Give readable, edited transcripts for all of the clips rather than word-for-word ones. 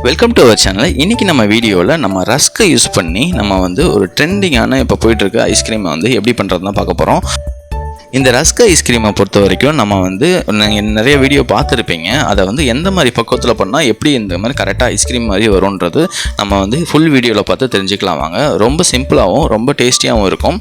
Welcome to our channel. இன்றைக்கி நம்ம வீடியோவில் நம்ம ரஸ்க்கை யூஸ் பண்ணி நம்ம வந்து ஒரு ட்ரெண்டிங்கான இப்போ போயிட்டுருக்க ஐஸ்கிரீமை வந்து எப்படி பண்ணுறது தான் பார்க்க போகிறோம். இந்த ரஸ்க் ஐஸ்கிரீமை பொறுத்த வரைக்கும் நம்ம வந்து நிறைய வீடியோ பார்த்துருப்பீங்க. அதை வந்து எந்த மாதிரி பக்குவத்தில் பண்ணால் எப்படி இந்த மாதிரி கரெக்டாக ஐஸ்கிரீம் மாதிரி வரும்ன்றது நம்ம வந்து ஃபுல் வீடியோவில் பார்த்து தெரிஞ்சுக்கலாம் வாங்க. ரொம்ப சிம்பிளாகவும் ரொம்ப டேஸ்டியாகவும் இருக்கும்.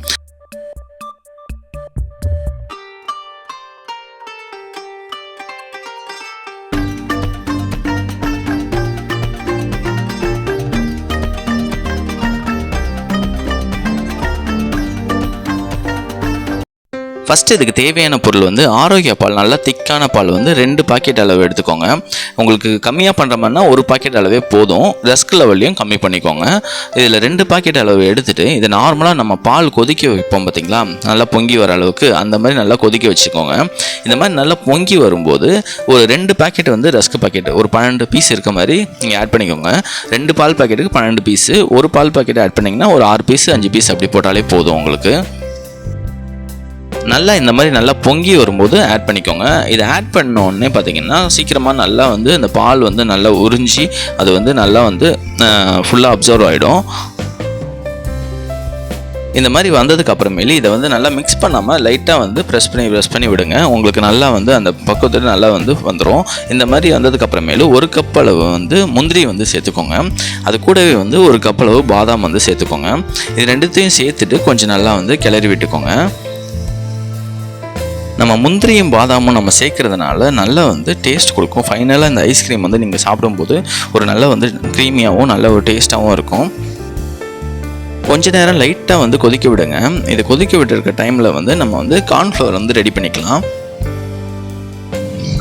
ஃபஸ்ட்டு இதுக்கு தேவையான பொருள் வந்து ஆரோக்கிய பால், நல்லா திக்கான பால் வந்து 2 பாக்கெட் அளவு எடுத்துக்கோங்க. உங்களுக்கு கம்மியாக பண்ணுற மாதிரினா 1 பாக்கெட் அளவே போதும். ரஸ்க் லெவல்லையும் கம்மி பண்ணிக்கோங்க. இதில் 2 பாக்கெட் அளவு எடுத்துகிட்டு இது நார்மலாக நம்ம பால் கொதிக்க வைப்போம் பார்த்திங்களா, நல்லா பொங்கி வர அளவுக்கு அந்த மாதிரி நல்லா கொதிக்க வச்சுக்கோங்க. இந்த மாதிரி நல்லா பொங்கி வரும்போது ஒரு 2 பாக்கெட் வந்து ரஸ்க் பாக்கெட் ஒரு 12 பீஸ் இருக்க மாதிரி நீங்கள் ஆட் பண்ணிக்கோங்க. 2 பால் பாக்கெட்டுக்கு 12 பீஸு, ஒரு பால் பாக்கெட் ஆட் பண்ணிங்கன்னா ஒரு 6 பீஸ் 5 பீஸ் அப்படி போட்டாலே போதும் உங்களுக்கு. நல்லா இந்த மாதிரி நல்லா பொங்கி வரும்போது ஆட் பண்ணிக்கோங்க. இதை ஆட் பண்ணோடனே பார்த்தீங்கன்னா சீக்கிரமாக நல்லா வந்து இந்த பால் வந்து நல்லா உறிஞ்சி அது வந்து நல்லா வந்து ஃபுல்லாக அப்சர்வ் ஆகிடும். இந்த மாதிரி வந்ததுக்கு அப்புறமேலு இதை வந்து நல்லா மிக்ஸ் பண்ணாமல் லைட்டாக வந்து ப்ரெஸ் பண்ணி விடுங்க. உங்களுக்கு நல்லா வந்து அந்த பக்குவத்தில் நல்லா வந்து வந்துடும். இந்த மாதிரி வந்ததுக்கு அப்புறமேலு 1 கப் அளவு வந்து முந்திரி வந்து சேர்த்துக்கோங்க. அது கூடவே வந்து 1 கப் அளவு பாதாம் வந்து சேர்த்துக்கோங்க. இது ரெண்டுத்தையும் சேர்த்துட்டு கொஞ்சம் நல்லா வந்து கிளறி விட்டுக்கோங்க. நம்ம முந்திரியும் பாதாமும் நம்ம சேர்க்கறதுனால நல்லா வந்து டேஸ்ட் கொடுக்கும். ஃபைனலாக இந்த ஐஸ்கிரீம் வந்து நீங்கள் சாப்பிடும்போது ஒரு நல்ல வந்து க்ரீமியாகவும் நல்ல ஒரு டேஸ்ட்டாகவும் இருக்கும். கொஞ்ச நேரம் லைட்டாக வந்து கொதிக்க விடுங்க. இது கொதிக்க விட்டுருக்க டைமில் வந்து நம்ம வந்து கார்ன்ஃப்ளவர் வந்து ரெடி பண்ணிக்கலாம்.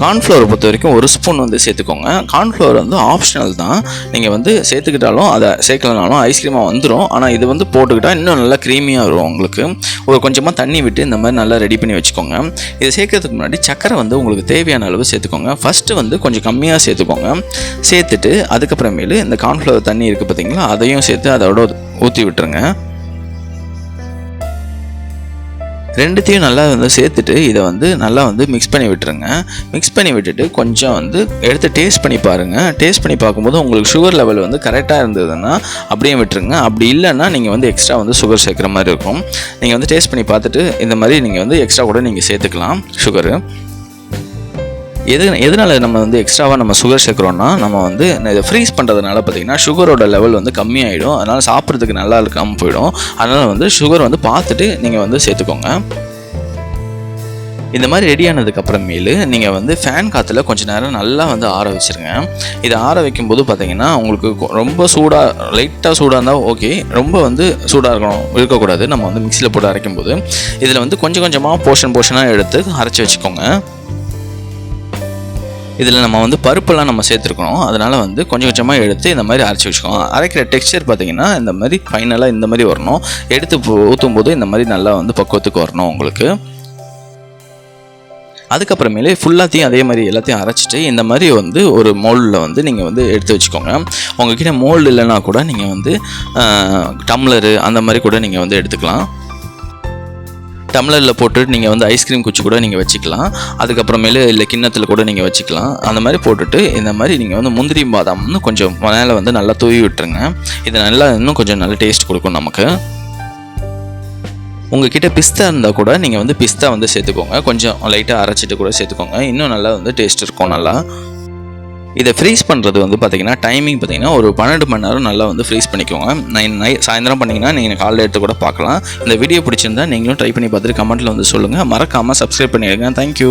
கார்ன்ஃப்ளவர் பொறுத்த வரைக்கும் 1 ஸ்பூன் வந்து சேர்த்துக்கோங்க. கார்ன்ஃப்ளவர் வந்து ஆப்ஷனல் தான். நீங்கள் வந்து சேர்த்துக்கிட்டாலும் அதை சேர்க்கலனாலும் ஐஸ்கிரீமாக வந்துடும். ஆனால் இது வந்து போட்டுக்கிட்டால் இன்னும் நல்லா க்ரீமியாக வரும் உங்களுக்கு. ஒரு கொஞ்சமாக தண்ணி விட்டு இந்த மாதிரி நல்லா ரெடி பண்ணி வச்சுக்கோங்க. இதை சேர்க்கறதுக்கு முன்னாடி சக்கரை வந்து உங்களுக்கு தேவையான அளவு சேர்த்துக்கோங்க. ஃபஸ்ட்டு வந்து கொஞ்சம் கம்மியாக சேர்த்துக்கோங்க. சேர்த்துட்டு அதுக்கப்புறமேலு இந்த கார்ன்ஃப்ளவர் தண்ணி இருக்குது பார்த்தீங்களா, அதையும் சேர்த்து அதோட ஊற்றி விட்டுருங்க. ரெண்டுத்தையும் நல்லா வந்து சேர்த்துட்டு இதை வந்து நல்லா வந்து மிக்ஸ் பண்ணி விட்டுருங்க. மிக்ஸ் பண்ணி விட்டுட்டு கொஞ்சம் வந்து எடுத்து டேஸ்ட் பண்ணி பாருங்கள். டேஸ்ட் பண்ணி பார்க்கும்போது உங்களுக்கு சுகர் லெவல் வந்து கரெக்டாக இருந்ததுன்னா அப்படியே விட்டுருங்க. அப்படி இல்லைன்னா நீங்கள் வந்து எக்ஸ்ட்ரா வந்து சுகர் சேர்க்குற மாதிரி இருக்கும். நீங்கள் வந்து டேஸ்ட் பண்ணி பார்த்துட்டு இந்த மாதிரி நீங்கள் வந்து எக்ஸ்ட்ரா கூட நீங்கள் சேர்த்துக்கலாம் சுகரு. எதனால் நம்ம வந்து எக்ஸ்ட்ராவாக நம்ம சுகர் சேர்க்குறோன்னா, நம்ம வந்து இதை ஃப்ரீஸ் பண்ணுறதுனால பார்த்திங்கன்னா சுகரோட லெவல் வந்து கம்மியாகிடும். அதனால் சாப்பிட்றதுக்கு நல்லா இருக்காமல் போயிடும். அதனால் வந்து சுகர் வந்து பார்த்துட்டு நீங்கள் வந்து சேர்த்துக்கோங்க. இந்த மாதிரி ரெடி ஆனதுக்கப்புறமேலு நீங்கள் வந்து ஃபேன் காற்றுல கொஞ்சம் நேரம் நல்லா வந்து ஆற வச்சுருங்க. இதை ஆற வைக்கும்போது பார்த்திங்கன்னா உங்களுக்கு ரொம்ப சூடாக லைட்டாக சூடாக இருந்தால் ஓகே, ரொம்ப வந்து சூடாக இருக்கக்கூடாது. நம்ம வந்து மிக்சியில் போட்டு அரைக்கும்போது இதில் வந்து கொஞ்சம் கொஞ்சமாக போர்ஷனாக எடுத்து அரைச்சி வச்சுக்கோங்க. இதில் நம்ம வந்து பருப்பெல்லாம் நம்ம சேர்த்துருக்கணும். அதனால் வந்து கொஞ்சம் கொஞ்சமாக எடுத்து இந்த மாதிரி அரைச்சி வச்சுக்கோங்க. அரைக்கிற டெக்ஸ்சர் பார்த்திங்கன்னா இந்த மாதிரி ஃபைனலாக இந்த மாதிரி வரணும். எடுத்து ஊற்றும் போது இந்த மாதிரி நல்லா வந்து பக்குவத்துக்கு வரணும் உங்களுக்கு. அதுக்கப்புறமேலே ஃபுல்லாத்தையும் அதே மாதிரி எல்லாத்தையும் அரைச்சிட்டு இந்த மாதிரி வந்து ஒரு மோல்டில் வந்து நீங்கள் வந்து எடுத்து வச்சுக்கோங்க. உங்கள்கிட்ட மோல்டு இல்லைன்னா கூட நீங்கள் வந்து டம்ளரு அந்த மாதிரி கூட நீங்கள் வந்து எடுத்துக்கலாம். டம்ளரில் போட்டு நீங்கள் வந்து ஐஸ்கிரீம் குச்சி கூட நீங்கள் வச்சுக்கலாம். அதுக்கப்புறமேலு இல்லை கிண்ணத்தில் கூட நீங்கள் வச்சுக்கலாம். அந்த மாதிரி போட்டுட்டு இந்த மாதிரி நீங்கள் வந்து முந்திரி பாதாம்னு கொஞ்சம் மேலே வந்து நல்லா தூவி விட்டுருங்க. இது நல்லா இன்னும் கொஞ்சம் நல்ல டேஸ்ட் கொடுக்கும் நமக்கு. உங்கள்கிட்ட பிஸ்தா இருந்தால் கூட நீங்கள் வந்து பிஸ்தா வந்து சேர்த்துக்கோங்க. கொஞ்சம் லைட்டாக அரைச்சிட்டு கூட சேர்த்துக்கோங்க. இன்னும் நல்லா வந்து டேஸ்ட் இருக்கும் நல்லா. இதை ஃப்ரீஸ் பண்ணுறது வந்து பார்த்திங்கன்னா டைமிங் பார்த்திங்கன்னா ஒரு 12 மணி நேரம் நல்லா வந்து ஃப்ரீஸ் பண்ணிக்கோங்க. சாயந்தரம் பண்ணிங்கன்னா நீங்கள் காலையில் எடுத்து கூட பார்க்கலாம். இந்த வீடியோ பிடிச்சிருந்தா நீங்களும் ட்ரை பண்ணி பார்த்துட்டு கமெண்ட்டில் வந்து சொல்லுங்கள். மறக்காமல் சப்ஸ்கிரைப் பண்ணிடுங்க. தேங்க்யூ.